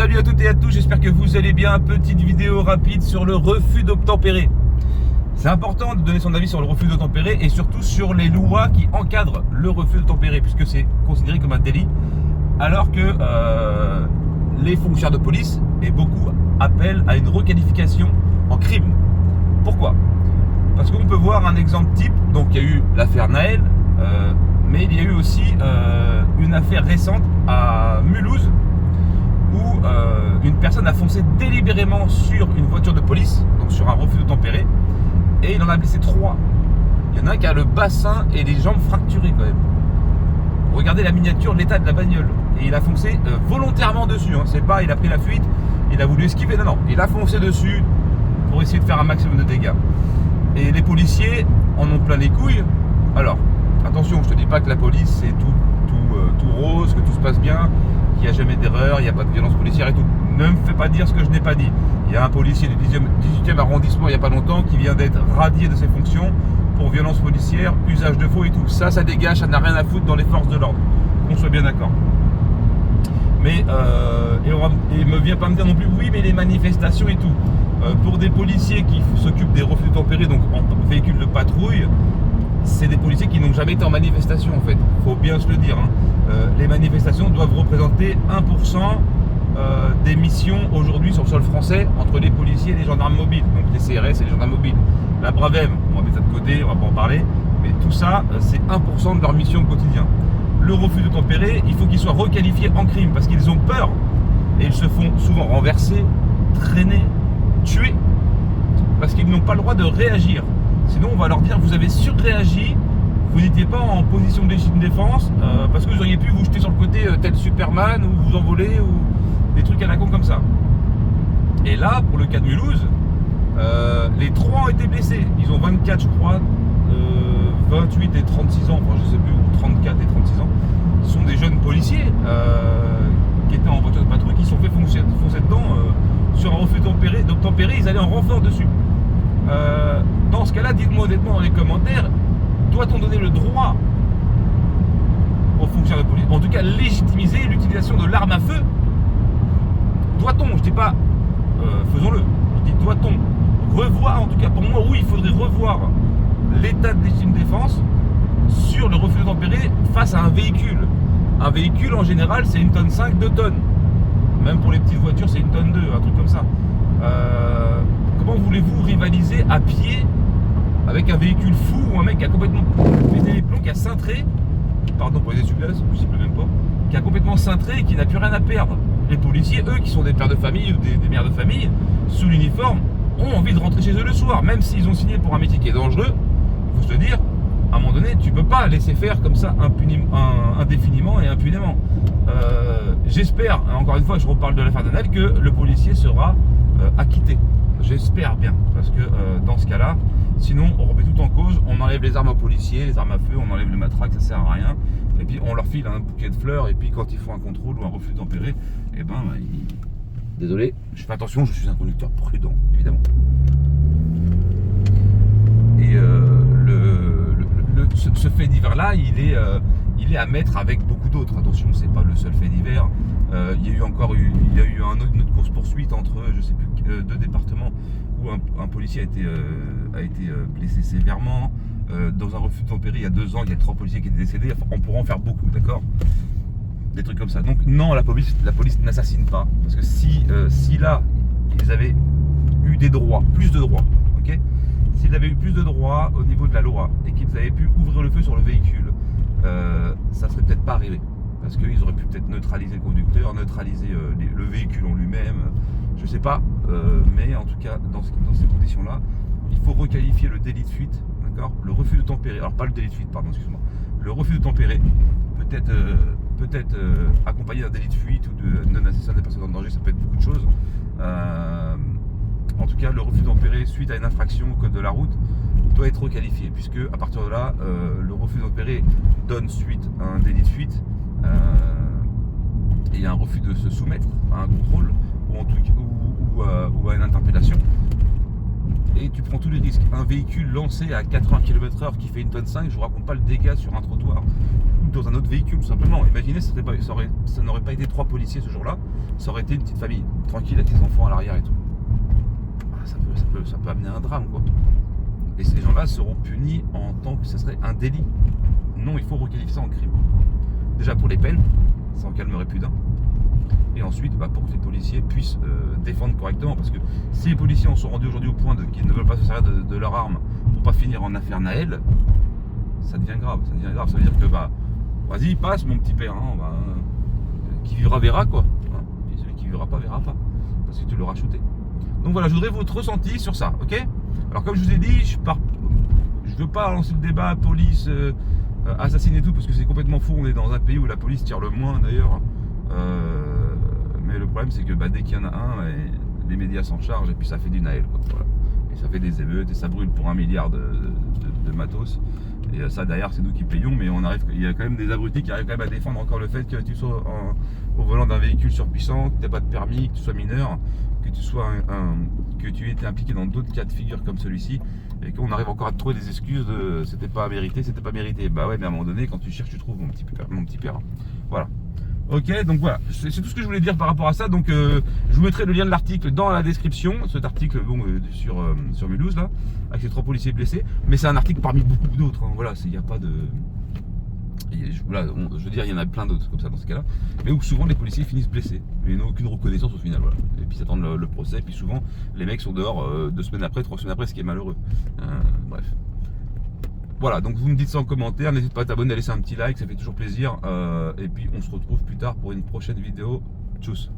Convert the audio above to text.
Salut à toutes et à tous, j'espère que vous allez bien. Petite vidéo rapide sur le refus d'obtempérer. C'est important de donner son avis sur le refus d'obtempérer et surtout sur les lois qui encadrent le refus d'obtempérer, puisque c'est considéré comme un délit, alors que les fonctionnaires de police et beaucoup appellent à une requalification en crime. Pourquoi? Parce qu'on peut voir un exemple type. Donc il y a eu l'affaire Naël, mais il y a eu aussi une affaire récente à Mulhouse où une personne a foncé délibérément sur une voiture de police, donc sur un refus d'obtempérer, et il en a blessé 3. Il y en a un qui a le bassin et les jambes fracturées quand même. Regardez la miniature, l'état de la bagnole. Et il a foncé volontairement dessus, hein. C'est pas il a pris la fuite, il a voulu esquiver, non, il a foncé dessus pour essayer de faire un maximum de dégâts. Et les policiers en ont plein les couilles. Alors, attention, je te dis pas que la police c'est tout rose, que tout se passe bien, qu'il n'y a jamais d'erreur, il n'y a pas de violence policière et tout. Ne me fais pas dire ce que je n'ai pas dit. Il y a un policier du 18e arrondissement il n'y a pas longtemps qui vient d'être radié de ses fonctions pour violence policière, usage de faux et tout. Ça dégage, ça n'a rien à foutre dans les forces de l'ordre. Qu'on soit bien d'accord. Mais, et me vient pas me dire non plus, oui, mais les manifestations et tout. Pour des policiers qui s'occupent des refus d'obtempérer, donc en véhicule de patrouille, c'est des policiers qui n'ont jamais été en manifestation en fait. Faut bien se le dire, hein. Les manifestations doivent représenter 1% des missions aujourd'hui sur le sol français entre les policiers et les gendarmes mobiles, donc les CRS et les gendarmes mobiles. La Bravem, on va mettre ça de côté, on va pas en parler, mais tout ça, c'est 1% de leur mission au quotidien. Le refus d'obtempérer, il faut qu'ils soient requalifiés en crime parce qu'ils ont peur et ils se font souvent renverser, traîner, tuer parce qu'ils n'ont pas le droit de réagir. Sinon, on va leur dire vous avez surréagi, vous n'étiez pas en position de légitime défense parce que vous auriez pu vous jeter sur le côté tel Superman ou vous envoler ou des trucs à la con comme ça. Et là, pour le cas de Mulhouse, les 3 ont été blessés. Ils ont 24, je crois, 28 et 36 ans, enfin je sais plus, ou 34 et 36 ans. Ce sont des jeunes policiers qui étaient en voiture de patrouille, qui se sont fait foncer dedans sur un refus d'obtempérer. Ils allaient en renfort dessus. Dans ce cas-là, dites-moi honnêtement dans les commentaires, doit-on donner le droit aux fonctionnaires de police, en tout cas légitimiser l'utilisation de l'arme à feu? Doit-on, je dis pas faisons-le, je dis doit-on revoir, en tout cas pour moi oui, il faudrait revoir l'état de légitime défense sur le refus d'obtempérer face à un véhicule. Un véhicule en général c'est 1,5 tonne, 2 tonnes. Même pour les petites voitures c'est 1,2 tonne, un truc comme ça. Comment voulez-vous rivaliser à pied avec un véhicule fou ou un mec qui a complètement pété les plombs, qui a cintré, pardon pour les essuie-glaces, je ne sais même pas, qui a complètement cintré et qui n'a plus rien à perdre. Les policiers, eux, qui sont des pères de famille ou des mères de famille, sous l'uniforme, ont envie de rentrer chez eux le soir, même s'ils ont signé pour un métier qui est dangereux. Il faut se dire, à un moment donné, tu peux pas laisser faire comme ça indéfiniment et impunément. J'espère, encore une fois, je reparle de l'affaire de Naël, que le policier sera acquitté. J'espère bien, parce que dans ce cas-là, sinon on remet tout en cause, on enlève les armes aux policiers, les armes à feu, on enlève le matraque, ça sert à rien, et puis on leur file un bouquet de fleurs, et puis quand ils font un contrôle ou un refus d'obtempérer, et ben désolé, je fais attention, je suis un conducteur prudent, évidemment. Et ce fait divers-là, il est à mettre avec beaucoup d'autres. Attention, c'est pas le seul fait divers. Il y a eu une autre course-poursuite entre, je sais plus, 2 départements où un policier a été blessé sévèrement. Dans un refus d'obtempérer, il y a 2 ans, il y a 3 policiers qui étaient décédés. Enfin, on pourra en faire beaucoup, d'accord? Des trucs comme ça. Donc non, la police n'assassine pas. Parce que si là, ils avaient eu des droits, plus de droits, ok? S'ils avaient eu plus de droits au niveau de la loi et qu'ils avaient pu ouvrir le feu sur le véhicule, ça serait peut-être pas arrivé. Parce qu'ils auraient pu peut-être neutraliser le conducteur, neutraliser le véhicule en lui-même, je sais pas. Mais en tout cas, dans ces conditions-là, il faut requalifier le délit de fuite, d'accord? Le refus d'obtempérer, alors pas le délit de fuite, pardon, excuse-moi. Le refus d'obtempérer peut-être accompagné d'un délit de fuite ou de non-assistance des personnes en danger, ça peut être beaucoup de choses. En tout cas, le refus d'obtempérer suite à une infraction au code de la route doit être requalifié, puisque à partir de là, le refus d'obtempérer donne suite à un délit de fuite et un refus de se soumettre à un contrôle ou à une interpellation. Et tu prends tous les risques. Un véhicule lancé à 80 km/h qui fait 1,5 tonne, je vous raconte pas le dégât sur un trottoir dans un autre véhicule tout simplement. Imaginez, ça n'aurait pas été 3 policiers ce jour-là, ça aurait été une petite famille, tranquille avec les enfants à l'arrière et tout. Ah, ça peut amener à un drame quoi. Et ces gens-là seront punis en tant que ce serait un délit. Non, il faut requalifier ça en crime. Déjà pour les peines, ça en calmerait plus d'un. Et ensuite, pour que les policiers puissent défendre correctement. Parce que si les policiers en sont rendus aujourd'hui au point qu'ils ne veulent pas se servir de leur arme pour pas finir en affaire Naël, ça devient grave. Ça veut dire que vas-y, passe mon petit père. Hein, qui vivra verra quoi. Et celui qui vivra pas verra pas. Parce que tu l'auras shooté. Donc voilà, je voudrais votre ressenti sur ça, ok? Alors comme je vous ai dit, je veux pas lancer le débat police, assassine et tout, parce que c'est complètement fou. On est dans un pays où la police tire le moins d'ailleurs. Mais le problème c'est que dès qu'il y en a un, les médias s'en chargent et puis ça fait du Naël quoi, voilà. Et ça fait des émeutes et ça brûle pour 1 milliard de matos. Et ça derrière c'est nous qui payons, mais il y a quand même des abrutis qui arrivent quand même à défendre encore le fait que tu sois au volant d'un véhicule surpuissant, que tu n'aies pas de permis, que tu sois mineur, que tu aies été impliqué dans d'autres cas de figure comme celui-ci, et qu'on arrive encore à te trouver des excuses de c'était pas mérité. Bah ouais, mais à un moment donné quand tu cherches tu trouves mon petit père. Voilà. Ok, donc voilà, c'est tout ce que je voulais dire par rapport à ça. Donc je vous mettrai le lien de l'article dans la description, cet article sur Mulhouse là, avec ces 3 policiers blessés. Mais c'est un article parmi beaucoup d'autres, hein. Voilà, il n'y a pas de... je veux dire, il y en a plein d'autres comme ça dans ce cas-là, mais où souvent les policiers finissent blessés, mais ils n'ont aucune reconnaissance au final, voilà. Et puis ils attendent le procès, et puis souvent les mecs sont dehors 2 semaines après, 3 semaines après, ce qui est malheureux. Bref. Voilà, donc vous me dites ça en commentaire, n'hésite pas à t'abonner, à laisser un petit like, ça fait toujours plaisir. Et puis on se retrouve plus tard pour une prochaine vidéo. Tchuss.